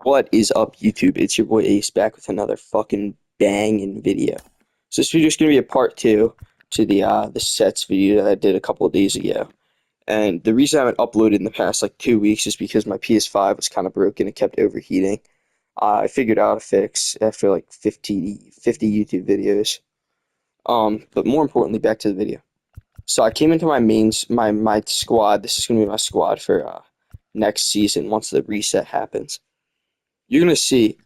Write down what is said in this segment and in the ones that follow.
What is up, YouTube? It's your boy Ace back with another fucking banging video. So this video is gonna be a part two to the sets video that I did a couple of days ago. And the reason I haven't uploaded in the past like 2 weeks is because my PS5 was kind of broken. It kept overheating. I figured out a fix after like 50 YouTube videos. But more importantly, back to the video. So I came into my squad. This is gonna be my squad for next season once the reset happens. You're gonna see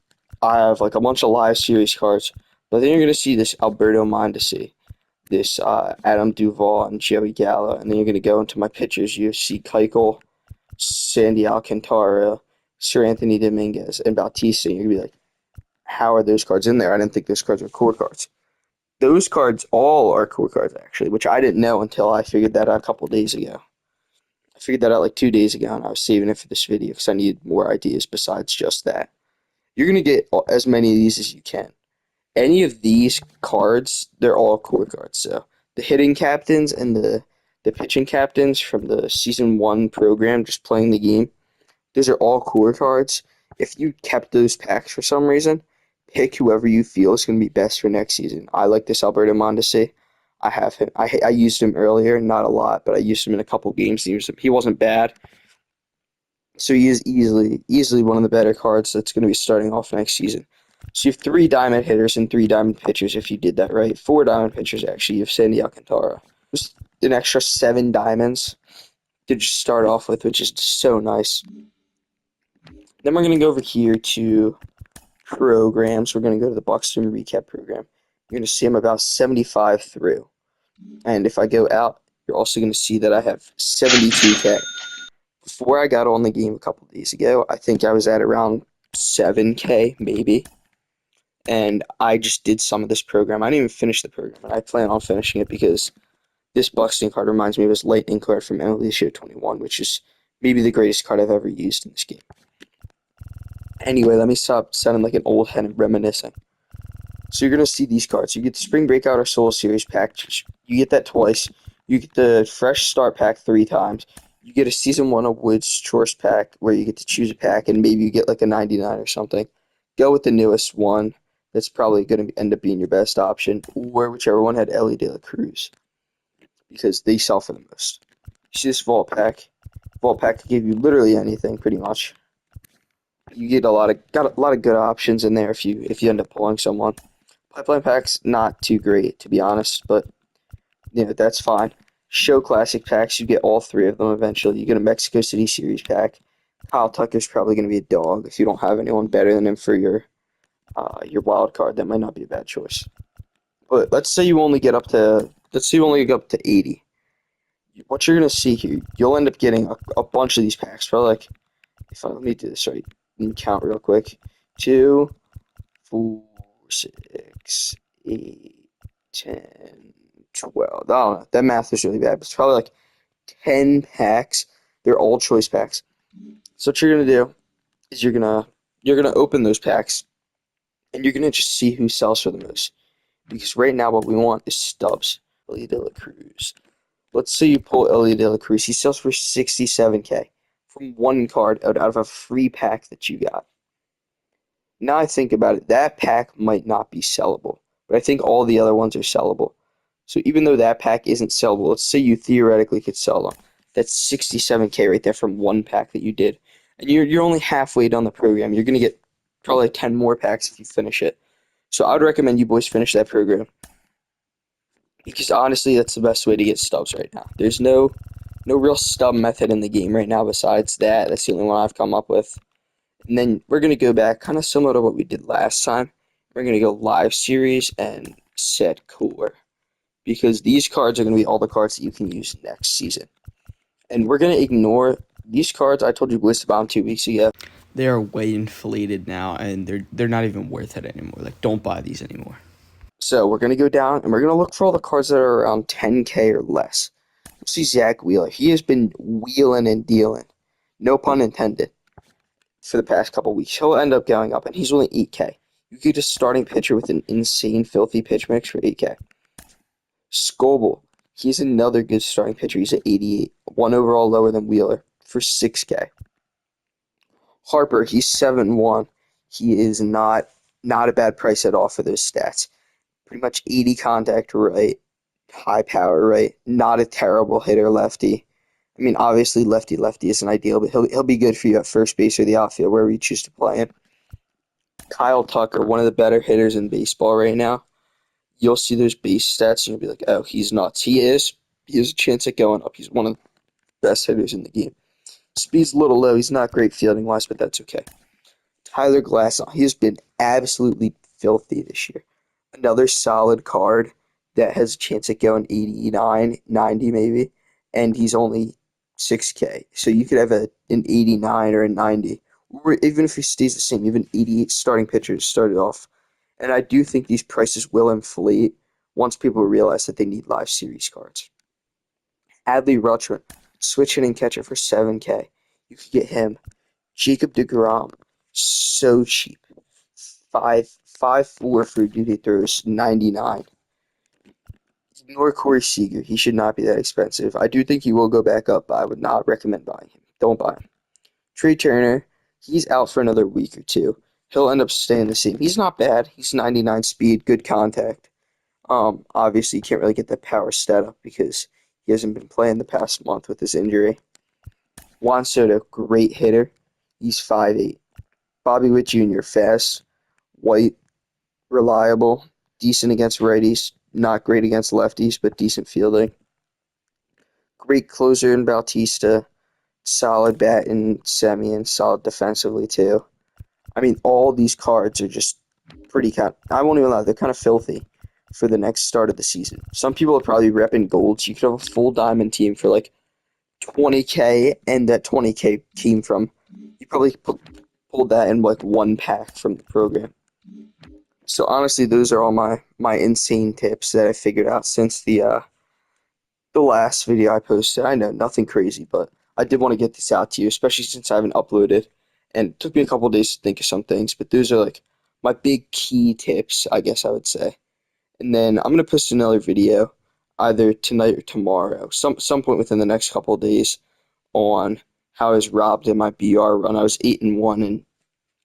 I have like a bunch of live series cards, but then you're gonna see this Alberto Mondesi, this Adam Duvall and Joey Gallo, and then you're gonna go into my pitchers. You see Keuchel, Sandy Alcantara, Sir Anthony Dominguez, and Bautista. And you're gonna be like, how are those cards in there? I didn't think those cards were core cards. Those cards all are core cards actually, which I didn't know until I figured that out a couple days ago. I figured that out like 2 days ago, and I was saving it for this video because I needed more ideas besides just that. You're going to get as many of these as you can. Any of these cards, they're all core cards. So the hitting captains and the pitching captains from the season one program, just playing the game, those are all core cards. If you kept those packs for some reason, pick whoever you feel is going to be best for next season. I like this Alberto Mondesi. I have him. I used him earlier, not a lot, but I used him in a couple games. He wasn't bad. So he is easily one of the better cards that's going to be starting off next season. So you have three diamond hitters and three diamond pitchers if you did that right. Four diamond pitchers actually. You have Sandy Alcantara. Just an extra 7 diamonds to just start off with, which is so nice. Then we're going to go over here to programs. We're going to go to the Buxton Recap program. You're going to see I'm about 75 through. And if I go out, you're also going to see that I have 72K. Before I got on the game a couple days ago, I think I was at around 7K maybe. And I just did some of this program. I didn't even finish the program, and I plan on finishing it because this Buxton card reminds me of this Lightning card from MLB Show 21, which is maybe the greatest card I've ever used in this game. Anyway, let me stop sounding like an old head and reminiscing. So you're going to see these cards. You get the Spring Breakout or Soul Series pack. You get that twice. You get the Fresh Start pack 3 times. You get a Season 1 of Woods Choice pack where you get to choose a pack and maybe you get like a 99 or something. Go with the newest one. That's probably going to end up being your best option. Or whichever one had Ellie De La Cruz. Because they sell for the most. You see this Vault pack. Vault pack can give you literally anything pretty much. You get got a lot of good options in there if you end up pulling someone. Pipeline pack's not too great, to be honest, but that's fine. Show Classic packs, you get all three of them eventually. You get a Mexico City Series pack. Kyle Tucker's probably going to be a dog. If you don't have anyone better than him for your wild card, that might not be a bad choice. But let's say you only get up to 80. What you're going to see here, you'll end up getting a bunch of these packs. Probably like, let me do this right and count real quick. 2, 4, 6, 8, 10, 12. I don't know. That math is really bad. But it's probably like 10 packs. They're all choice packs. So what you're gonna do is you're gonna open those packs and you're gonna just see who sells for the most. Because right now what we want is stubs. Ellie De La Cruz. Let's say you pull Ellie De La Cruz. He sells for 67K from one card out of a free pack that you got. Now I think about it, that pack might not be sellable, but I think all the other ones are sellable. So even though that pack isn't sellable, let's say you theoretically could sell them. That's 67K right there from one pack that you did. And you're only halfway done the program. You're going to get probably 10 more packs if you finish it. So I would recommend you boys finish that program. Because honestly, that's the best way to get stubs right now. There's no real stub method in the game right now besides that. That's the only one I've come up with. And then we're going to go back kind of similar to what we did last time. We're going to go live series and set core. Because these cards are going to be all the cards that you can use next season. And we're going to ignore these cards I told you boys about them 2 weeks ago. They are way inflated now, and they're not even worth it anymore. Like, don't buy these anymore. So we're going to go down and we're going to look for all the cards that are around 10K or less. We'll see Zach Wheeler. He has been wheeling and dealing. No pun intended. For the past couple weeks. He'll end up going up, and he's only 8K. You get a starting pitcher with an insane, filthy pitch mix for 8K. Scoble. He's another good starting pitcher. He's at 88. One overall lower than Wheeler for 6K. Harper, he's 7-1. He is not a bad price at all for those stats. Pretty much 80 contact right, high power right, not a terrible hitter lefty. I mean, obviously lefty lefty isn't ideal, but he'll be good for you at first base or the outfield, wherever you choose to play him. Kyle Tucker, one of the better hitters in baseball right now. You'll see those base stats and you'll be like, oh, he's nuts. He is. He has a chance at going up. He's one of the best hitters in the game. Speed's a little low. He's not great fielding wise, but that's okay. Tyler Glasnow, he has been absolutely filthy this year. Another solid card that has a chance at going 89, 90 maybe, and he's only 6K. So you could have an 89 or a 90, or even if he stays the same, even 88 starting pitchers started off. And I do think these prices will inflate once people realize that they need live series cards. Adley Rutschman, switch hitting catcher for 7K. You could get him. Jacob DeGrom, so cheap. 5.4 for duty throws, 99. Ignore Corey Seager. He should not be that expensive. I do think he will go back up, but I would not recommend buying him. Don't buy him. Trey Turner, he's out for another week or two. He'll end up staying the same. He's not bad. He's 99 speed, good contact. Obviously, you can't really get the power stat up because he hasn't been playing the past month with his injury. Juan Soto, great hitter. He's 5'8". Bobby Witt Jr., fast, white, reliable, decent against righties, not great against lefties, but decent fielding. Great closer in Bautista, solid bat in Semien, solid defensively too. I mean, all these cards are just pretty I won't even lie, they're kind of filthy for the next start of the season. Some people are probably repping golds. You could have a full diamond team for like 20K, and that 20K came from, you probably pulled that in like one pack from the program. So honestly, those are all my insane tips that I figured out since the last video I posted. I know nothing crazy, but I did want to get this out to you, especially since I haven't uploaded, and it took me a couple of days to think of some things. But those are like my big key tips, I guess I would say. And then I'm gonna post another video either tonight or tomorrow, some point within the next couple of days, on how I was robbed in my BR run. I was 8-1, and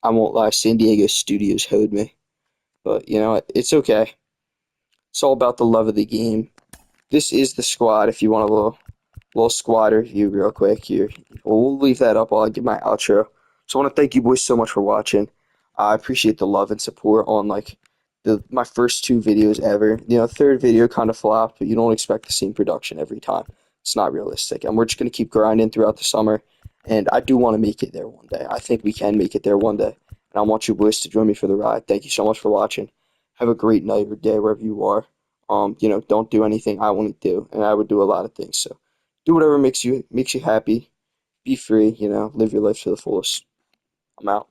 I won't lie, San Diego Studios hoed me. But you know, it's okay. It's all about the love of the game. This is the squad. If you want a little squad review real quick here, we'll leave that up while I give my outro. So I want to thank you boys so much for watching. I appreciate the love and support on like my first two videos ever. You know, third video kind of flopped, but you don't expect the same production every time. It's not realistic, and we're just gonna keep grinding throughout the summer. And I do want to make it there one day. I think we can make it there one day, and I want you boys to join me for the ride. Thank you so much for watching. Have a great night or day wherever you are. You know, don't do anything I wouldn't do, and I would do a lot of things. So do whatever makes you happy. Be free, you know, live your life to the fullest. I'm out.